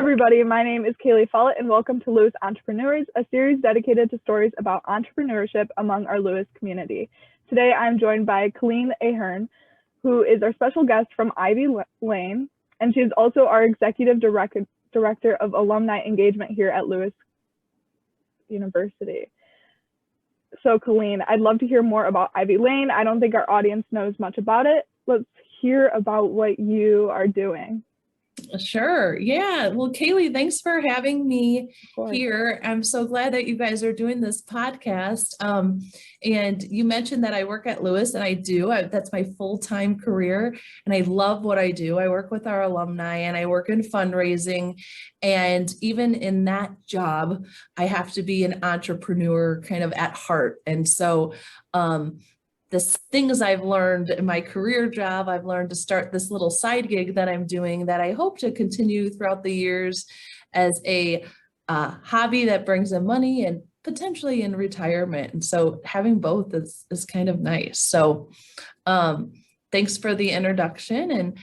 everybody, my name is Kaylee Follett and welcome to Lewis Entrepreneurs, a series dedicated to stories about entrepreneurship among our Lewis community. Today I'm joined by Colleen Ahearn, who is our special guest from Ivy Lane, and she is also our Executive Director of Alumni Engagement here at Lewis University. So Colleen, I'd love to hear more about Ivy Lane. I don't think our audience knows much about it. Let's hear about what you are doing. Sure. Yeah. Well, Kaylee, thanks for having me here. I'm so glad that you guys are doing this podcast. And you mentioned that I work at Lewis, and I do. That's my full-time career, and I love what I do. I work with our alumni, and I work in fundraising. And even in that job, I have to be an entrepreneur kind of at heart. And so, the things I've learned in my career job, I've learned to start this little side gig that I'm doing that I hope to continue throughout the years as a hobby that brings in money and potentially in retirement. And so having both is kind of nice. So thanks for the introduction. And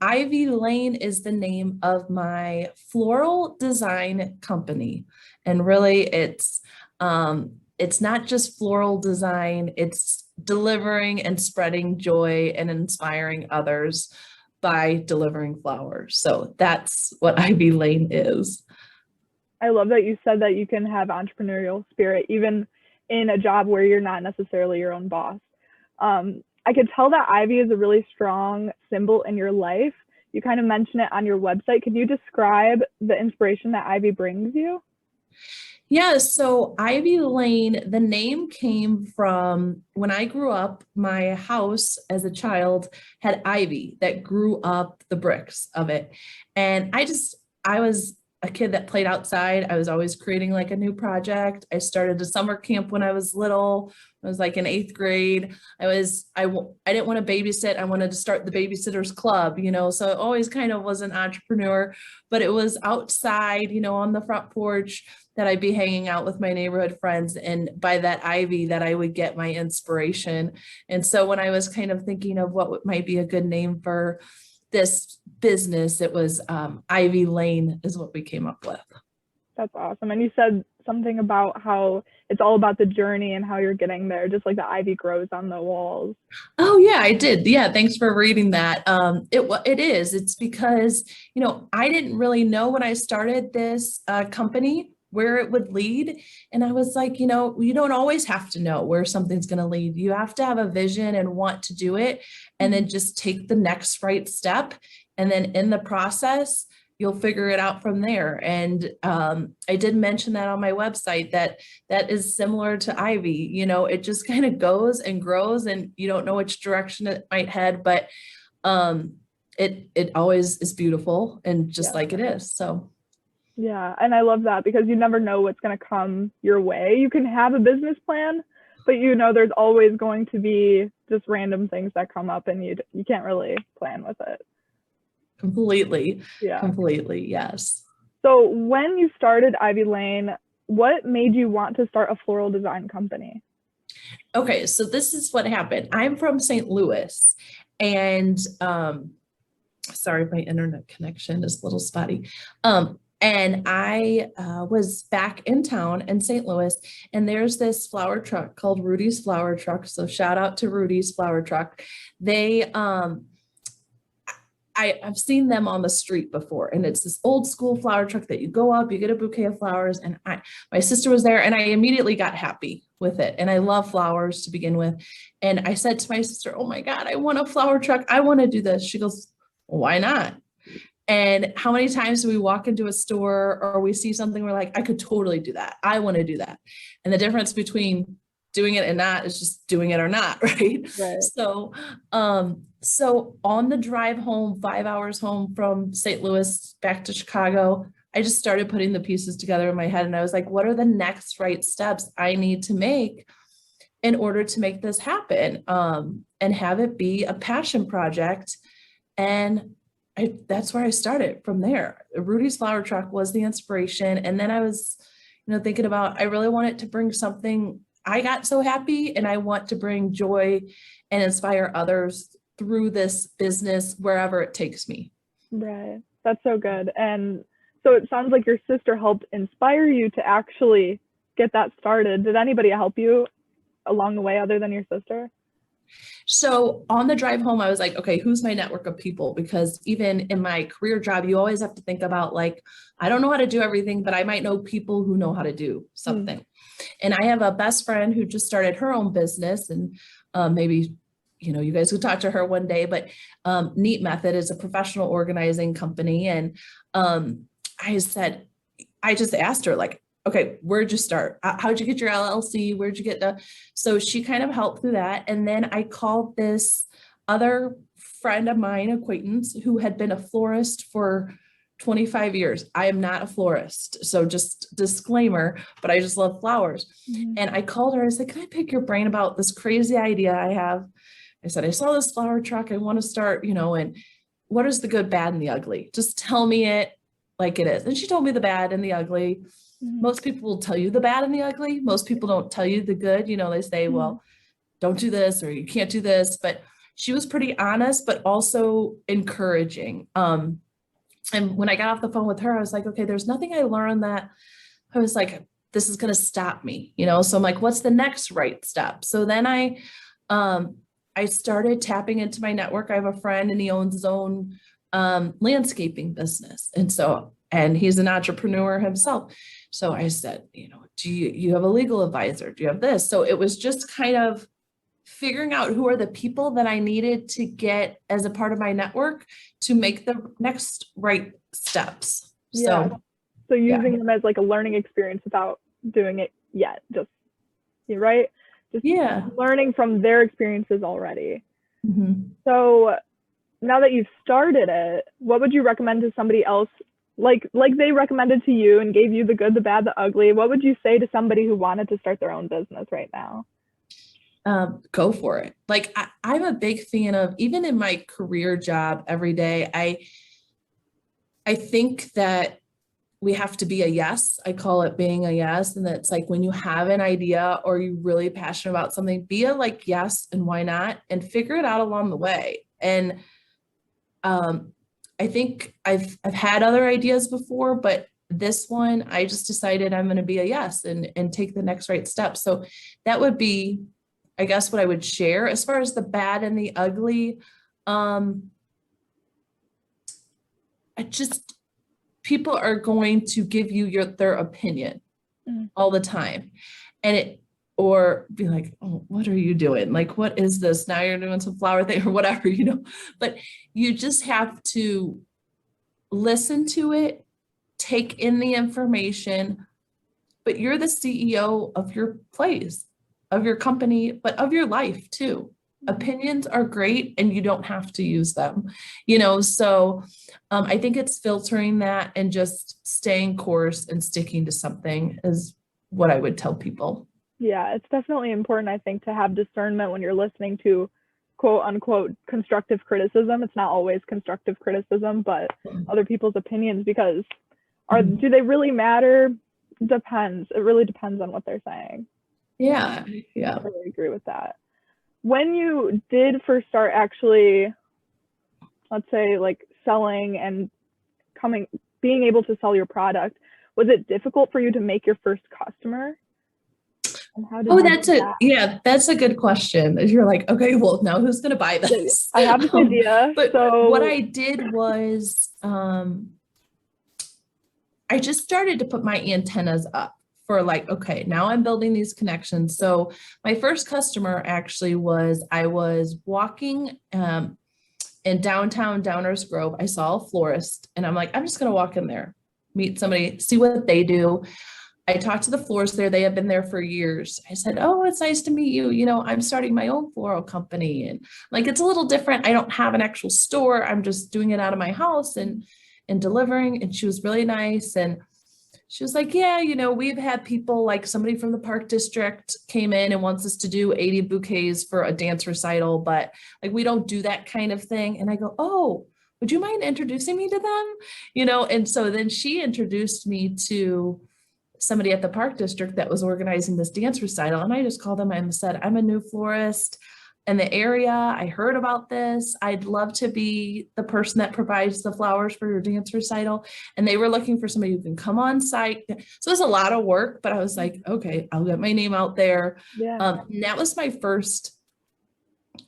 Ivy Lane is the name of my floral design company. And really it's not just floral design, it's delivering and spreading joy and inspiring others by delivering flowers. So that's what Ivy Lane is. I love that you said that you can have entrepreneurial spirit even in a job where you're not necessarily your own boss. I could tell that Ivy is a really strong symbol in your life. You kind of mentioned it on your website. Could you describe the inspiration that Ivy brings you? Yeah, so Ivy Lane, the name came from when I grew up, my house as a child had ivy that grew up the bricks of it. And I was a kid that played outside. I was always creating like a new project. I started a summer camp when I was little. I was like in 8th grade. I didn't want to babysit. I wanted to start the babysitters club, so I always kind of was an entrepreneur, but it was outside, on the front porch that I'd be hanging out with my neighborhood friends, and by that ivy that I would get my inspiration. And so when I was kind of thinking of what might be a good name for this business, it was Ivy Lane is what we came up with. That's awesome. And you said something about how it's all about the journey and how you're getting there, just like the ivy grows on the walls. Oh yeah, I did. Yeah, thanks for reading that. It is. It's because, I didn't really know when I started this company where it would lead. And I was like, you don't always have to know where something's going to lead. You have to have a vision and want to do it, and then just take the next right step. And then in the process, you'll figure it out from there. And I did mention that on my website that is similar to ivy. It just kind of goes and grows, and you don't know which direction it might head, but it always is beautiful and just like it is. So. Yeah, and I love that because you never know what's going to come your way. You can have a business plan, but there's always going to be just random things that come up, and you can't really plan with it. Completely. Yeah. Completely. Yes. So when you started Ivy Lane, what made you want to start a floral design company? Okay, so this is what happened. I'm from St. Louis, and sorry, my internet connection is a little spotty. And I was back in town in St. Louis, and there's this flower truck called Rudy's Flower Truck. So shout out to Rudy's Flower Truck. They, I've seen them on the street before, and it's this old school flower truck that you go up, you get a bouquet of flowers, and my sister was there, and I immediately got happy with it. And I love flowers to begin with. And I said to my sister, oh my God, I want a flower truck. I want to do this. She goes, well, why not? And how many times do we walk into a store or we see something, we're like, I could totally do that. I want to do that. And the difference between doing it and not is just doing it or not, right? So, so on the drive home, 5 hours home from St. Louis back to Chicago, I just started putting the pieces together in my head. And I was like, what are the next right steps I need to make in order to make this happen and have it be a passion project? And that's where I started from there. Rudy's Flower Truck was the inspiration. And then I was, thinking about, I really wanted to bring something. I got so happy, and I want to bring joy and inspire others through this business wherever it takes me. Right. That's so good. And So it sounds like your sister helped inspire you to actually get that started. Did anybody help you along the way other than your sister? So on the drive home, I was like, okay, who's my network of people? Because even in my career job, you always have to think about like, I don't know how to do everything, but I might know people who know how to do something. And I have a best friend who just started her own business, and maybe, you guys would talk to her one day, but Neat Method is a professional organizing company. And I just asked her like, okay, where'd you start? How'd you get your LLC? Where'd you get so she kind of helped through that. And then I called this other friend of mine, acquaintance, who had been a florist for 25 years. I am not a florist. So just disclaimer, but I just love flowers. And I called her. I said, can I pick your brain about this crazy idea I have? I said, I saw this flower truck. I want to start, and what is the good, bad, and the ugly? Just tell me it like it is. And she told me the bad and the ugly. Most people will tell you the bad and the ugly. Most people don't tell you the good. They say, well, don't do this, or you can't do this. But she was pretty honest, but also encouraging. And when I got off the phone with her, I was like, okay, there's nothing I learned that I was like, this is going to stop me, So I'm like, what's the next right step? So then I started tapping into my network. I have a friend and he owns his own landscaping business. And he's an entrepreneur himself. So I said, do you have a legal advisor? Do you have this? So it was just kind of figuring out who are the people that I needed to get as a part of my network to make the next right steps. Yeah. So using them as like a learning experience without doing it yet, right? Just learning from their experiences already. So now that you've started it, what would you recommend to somebody else? Like they recommended to you and gave you the good, the bad, the ugly. What would you say to somebody who wanted to start their own business right now? Go for it. Like I'm a big fan of, even in my career job every day, I think that we have to be a yes. I call it being a yes. And that's like when you have an idea or you're really passionate about something, be a like yes and why not, and figure it out along the way. And I think I've had other ideas before, but this one, I just decided I'm going to be a yes and take the next right step. So that would be, I guess, what I would share. As far as the bad and the ugly, people are going to give you their opinion all the time, or be like, oh, what are you doing? Like, what is this? Now you're doing some flower thing or whatever, but you just have to listen to it, take in the information, but you're the CEO of your place, of your company, but of your life too. Opinions are great and you don't have to use them, so I think it's filtering that and just staying course and sticking to something is what I would tell people. Yeah, it's definitely important, I think, to have discernment when you're listening to quote unquote constructive criticism. It's not always constructive criticism, but other people's opinions, because do they really matter? Depends. It really depends on what they're saying. Yeah. I really agree with that. When you did first start actually, let's say like selling and being able to sell your product, was it difficult for you to make your first customer? That's a good question. You're like, okay, well, now who's going to buy this? I have this idea. But what I did was, I just started to put my antennas up for like, okay, now I'm building these connections. So my first customer actually I was walking in downtown Downers Grove. I saw a florist and I'm like, I'm just going to walk in there, meet somebody, see what they do. I talked to the florists there. They have been there for years. I said, oh, it's nice to meet you. I'm starting my own floral company. And like, it's a little different. I don't have an actual store. I'm just doing it out of my house and delivering. And she was really nice. And she was like, yeah, we've had people, like somebody from the park district came in and wants us to do 80 bouquets for a dance recital, but like, we don't do that kind of thing. And I go, oh, would you mind introducing me to them? And so then she introduced me to somebody at the park district that was organizing this dance recital. And I just called them and said, I'm a new florist. in the area. I heard about this. I'd love to be the person that provides the flowers for your dance recital. And they were looking for somebody who can come on site. So it was a lot of work, but I was like, okay, I'll get my name out there. And that was my first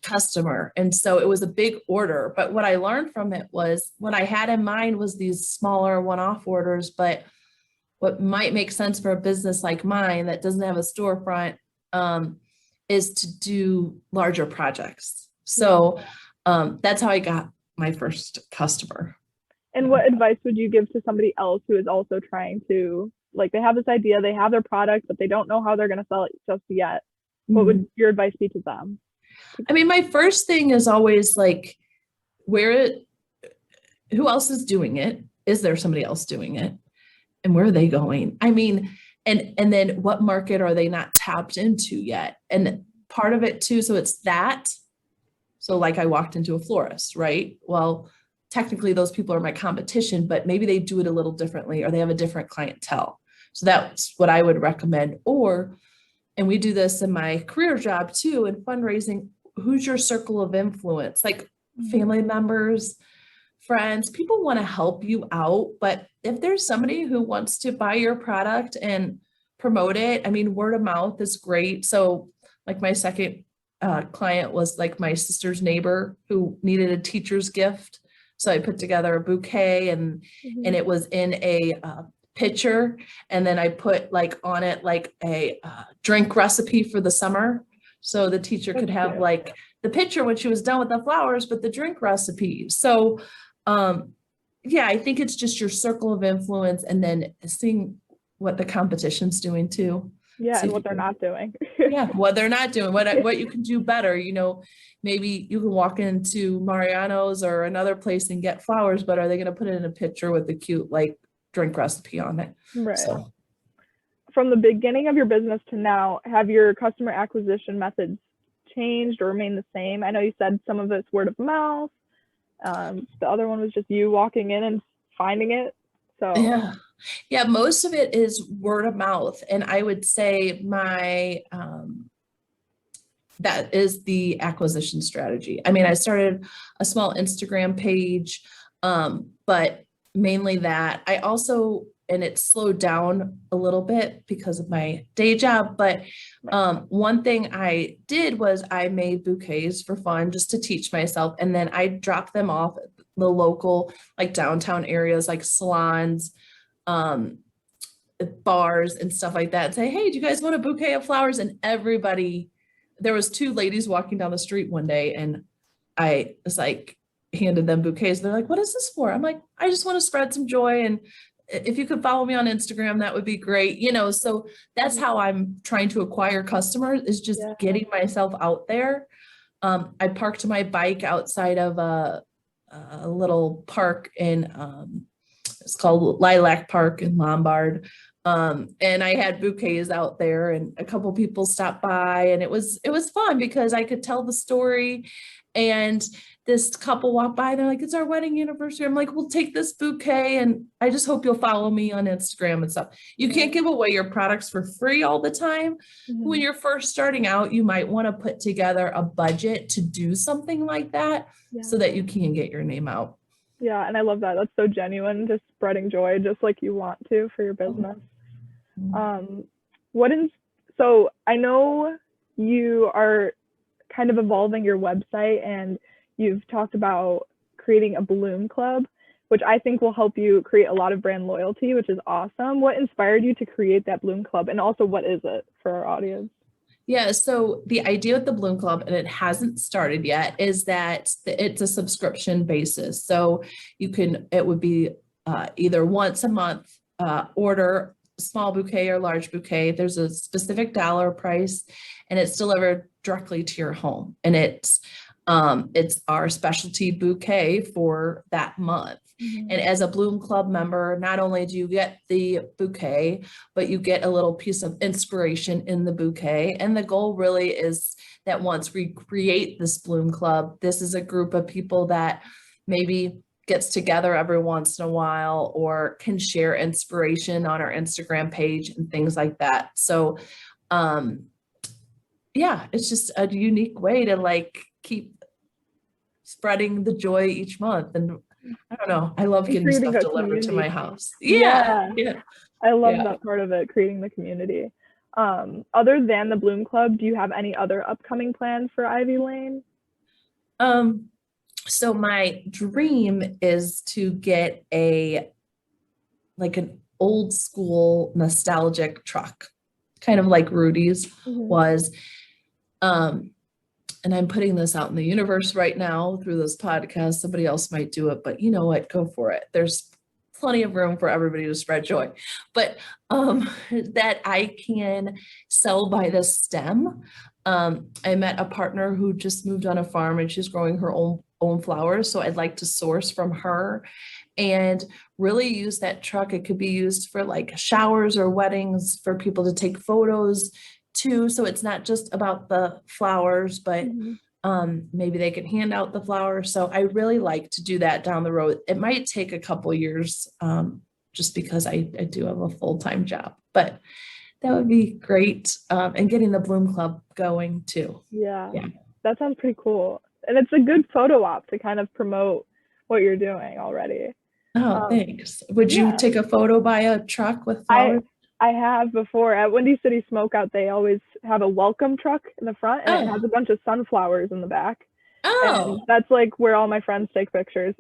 customer. And so it was a big order. But what I learned from it was what I had in mind was these smaller one-off orders, but what might make sense for a business like mine that doesn't have a storefront is to do larger projects. So that's how I got my first customer. And what advice would you give to somebody else who is also trying to, like, they have this idea, they have their product, but they don't know how they're going to sell it just yet? What would your advice be to them? I mean, my first thing is always like, who else is doing it? Is there somebody else doing it? And where are they going? I mean, and then what market are they not tapped into yet? And part of it too, so it's that. So like I walked into a florist, right? Well, technically those people are my competition, but maybe they do it a little differently or they have a different clientele. So that's what I would recommend. And we do this in my career job too, in fundraising. Who's your circle of influence? Like family members, friends, people want to help you out. But if there's somebody who wants to buy your product and promote it, I mean, word of mouth is great. So like my second client was like my sister's neighbor who needed a teacher's gift. So I put together a bouquet and it was in a pitcher. And then I put like on it, like a drink recipe for the summer. So the teacher could have like the pitcher when she was done with the flowers, but the drink recipe. So yeah, I think it's just your circle of influence and then seeing what the competition's doing too. Yeah, and what they're not doing. Yeah, what they're not doing, what you can do better. You know, maybe you can walk into Mariano's or another place and get flowers, but are they going to put it in a pitcher with a cute like drink recipe on it? Right. So. From the beginning of your business to now, have your customer acquisition methods changed or remained the same? I know you said some of it's word of mouth. The other one was just you walking in and finding it. So yeah, most of it is word of mouth. And I would say that is the acquisition strategy. I mean, I started a small Instagram page, but mainly that. I also, and it slowed down a little bit because of my day job. But one thing I did was I made bouquets for fun just to teach myself. And then I dropped them off at the local, like downtown areas, like salons, bars and stuff like that, and say, hey, do you guys want a bouquet of flowers? And everybody, there was two ladies walking down the street one day and I was like, handed them bouquets. They're like, what is this for? I'm like, I just want to spread some joy. And if you could follow me on Instagram, that would be great. You know, so that's how I'm trying to acquire customers, is just getting myself out there. I parked my bike outside of a little park in, it's called Lilac Park in Lombard. And I had bouquets out there and a couple people stopped by, and it was fun because I could tell the story. And this couple walked by, they're like, it's our wedding anniversary. I'm like, we'll take this bouquet and I just hope you'll follow me on Instagram and stuff. You can't give away your products for free all the time. When you're first starting out, you might want to put together a budget to do something like that so that you can get your name out. Yeah, and I love that. That's so genuine, just spreading joy, just like you want to for your business. So I know you are kind of evolving your website, and you've talked about creating a Bloom Club, which I think will help you create a lot of brand loyalty, which is awesome. What inspired you to create that Bloom Club? And also, what is it for our audience? Yeah, so the idea with the Bloom Club, and it hasn't started yet, is that it's a subscription basis. So it would be either once a month, order small bouquet or large bouquet. There's a specific dollar price, and it's delivered directly to your home. And it's our specialty bouquet for that month. And as a Bloom Club member, not only do you get the bouquet, but you get a little piece of inspiration in the bouquet. And the goal really is that once we create this Bloom Club, this is a group of people that maybe gets together every once in a while or can share inspiration on our Instagram page and things like that. So yeah, it's just a unique way to like keep spreading the joy each month. And I don't know, I love And getting creating stuff a delivered to my community. house. Yeah, Yeah, yeah, I love yeah. that part of it, creating the community. Other than the Bloom Club, do you have any other upcoming plans for Ivy Lane? So my dream is to get like an old school nostalgic truck, kind of like Rudy's was. And I'm putting this out in the universe right now through this podcast. Somebody else might do it, but you know what? Go for it. There's plenty of room for everybody to spread joy. But that I can sell by the stem. I met a partner who just moved on a farm and she's growing her own flowers. So I'd like to source from her and really use that truck. It could be used for like showers or weddings for people to take photos too. So it's not just about the flowers, but maybe they can hand out the flowers. So I really like to do that down the road. It might take a couple years just because I do have a full-time job, but that would be great. And getting the Bloom Club going too. Yeah, that sounds pretty cool. And it's a good photo op to kind of promote what you're doing already. Oh, thanks. Would you take a photo by a truck with flowers? I have before. At Windy City Smokeout, they always have a welcome truck in the front, and it has a bunch of sunflowers in the back. And that's like where all my friends take pictures.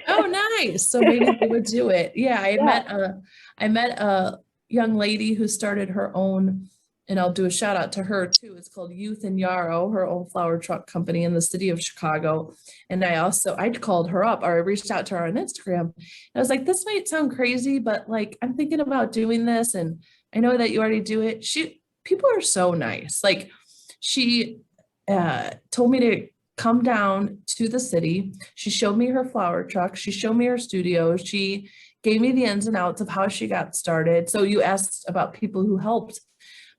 Oh, nice. So maybe they would do it. Yeah, I met a young lady who started her own, and I'll do a shout out to her too. It's called Youth in Yarrow, her own flower truck company in the city of Chicago. And I called her up, or I reached out to her on Instagram. And I was like, this might sound crazy, but like, I'm thinking about doing this. And I know that you already do it. People are so nice. Like she told me to come down to the city. She showed me her flower truck. She showed me her studio. She gave me the ins and outs of how she got started. So you asked about people who helped.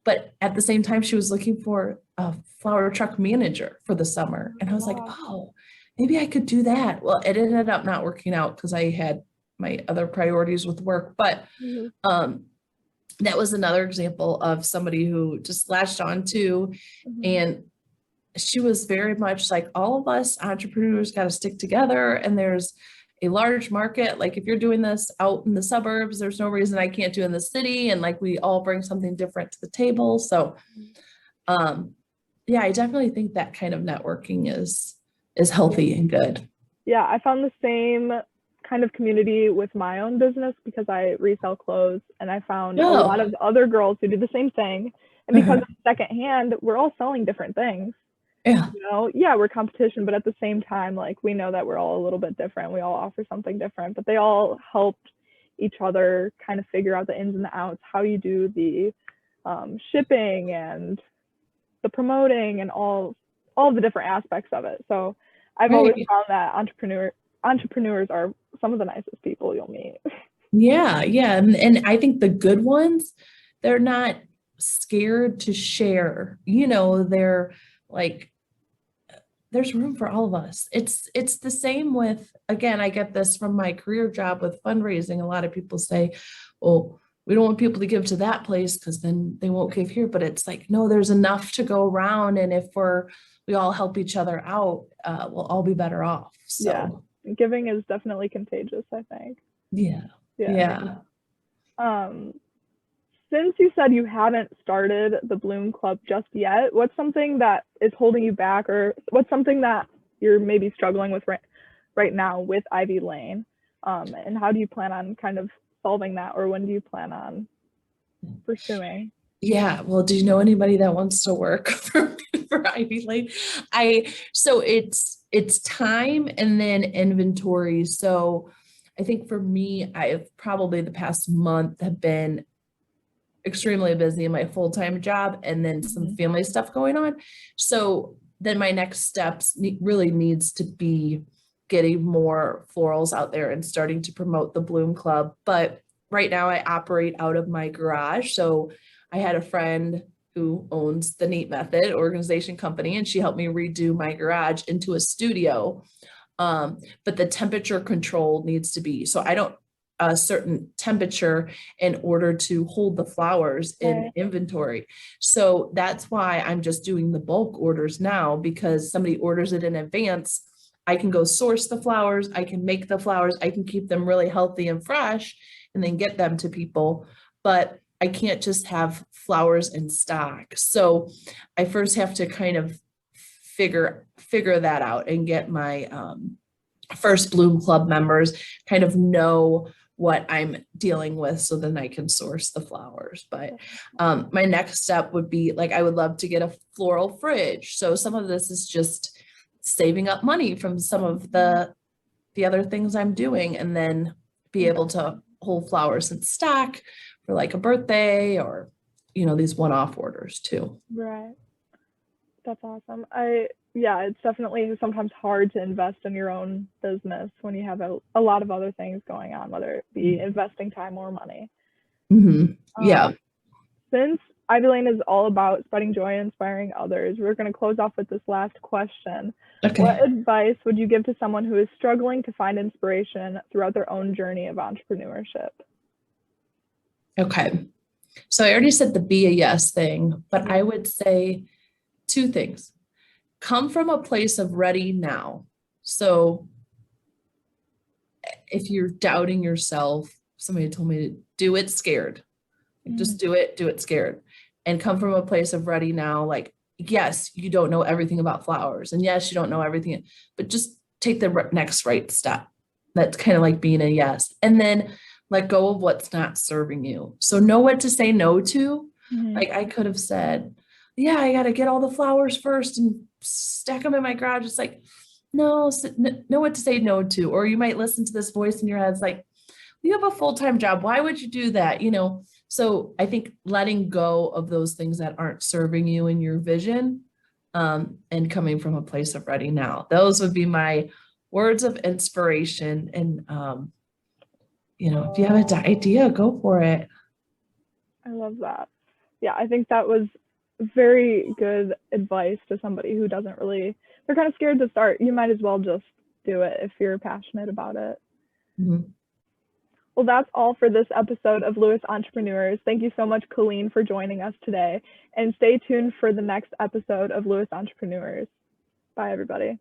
But at the same time, she was looking for a flower truck manager for the summer. And I was like, oh, maybe I could do that. Well, it ended up not working out because I had my other priorities with work. But that was another example of somebody who just latched on to. And she was very much like, all of us entrepreneurs got to stick together. And there's a large market. Like if you're doing this out in the suburbs, there's no reason I can't do it in the city. And like, we all bring something different to the table. So, yeah, I definitely think that kind of networking is healthy and good. Yeah. I found the same kind of community with my own business because I resell clothes, and I found a lot of other girls who do the same thing. And because it's secondhand, we're all selling different things. Yeah. You know, yeah, we're competition, but at the same time, like we know that we're all a little bit different. We all offer something different, but they all helped each other kind of figure out the ins and the outs, how you do the shipping and the promoting and all the different aspects of it. So I've always found that entrepreneurs are some of the nicest people you'll meet. Yeah. And I think the good ones, they're not scared to share. You know, they're like, there's room for all of us. It's the same with, again, I get this from my career job with fundraising. A lot of people say, well, we don't want people to give to that place because then they won't give here. But it's like, no, there's enough to go around. And if we all help each other out, we'll all be better off. So yeah, giving is definitely contagious, I think. Yeah. Since you said you haven't started the Bloom Club just yet, what's something that is holding you back, or what's something that you're maybe struggling with right now with Ivy Lane? And how do you plan on kind of solving that, or when do you plan on pursuing? Yeah. Well, do you know anybody that wants to work for Ivy Lane? So it's time and then inventory. So I think for me, I've probably the past month have been extremely busy in my full-time job and then some family stuff going on. So then my next steps really needs to be getting more florals out there and starting to promote the Bloom Club. But right now I operate out of my garage. So I had a friend who owns the Neat Method organization company, and she helped me redo my garage into a studio. But the temperature control needs to be, so I don't a certain temperature in order to hold the flowers in inventory. So that's why I'm just doing the bulk orders now, because somebody orders it in advance. I can go source the flowers, I can make the flowers, I can keep them really healthy and fresh and then get them to people. But I can't just have flowers in stock. So I first have to kind of figure that out and get my First Bloom Club members kind of know what I'm dealing with, so then I can source the flowers. But my next step would be, like, I would love to get a floral fridge. So some of this is just saving up money from some of the other things I'm doing, and then be able to hold flowers in stock for like a birthday or, these one-off orders too. Right. That's awesome. It's definitely sometimes hard to invest in your own business when you have a lot of other things going on, whether it be investing time or money. Yeah. Since Ivy Lane is all about spreading joy and inspiring others, we're going to close off with this last question. Okay. What advice would you give to someone who is struggling to find inspiration throughout their own journey of entrepreneurship? Okay. So I already said the be a yes thing, but I would say 2 things. Come from a place of ready now. So if you're doubting yourself, somebody told me to do it scared. Just do it scared. And come from a place of ready now. Like, yes, you don't know everything about flowers. And yes, you don't know everything, but just take the next right step. That's kind of like being a yes. And then let go of what's not serving you. So know what to say no to. Like, I could have said, yeah, I got to get all the flowers first and stack them in my garage. It's like, no, know what to say no to. Or you might listen to this voice in your head. It's like, you have a full-time job. Why would you do that? So I think letting go of those things that aren't serving you in your vision, and coming from a place of ready now. Those would be my words of inspiration. And, if you have an idea, go for it. I love that. Yeah, I think that was very good advice to somebody who they're kind of scared to start. You might as well just do it if you're passionate about it. Well, that's all for this episode of Lewis Entrepreneurs. Thank you so much, Colleen, for joining us today. And stay tuned for the next episode of Lewis Entrepreneurs. Bye, everybody.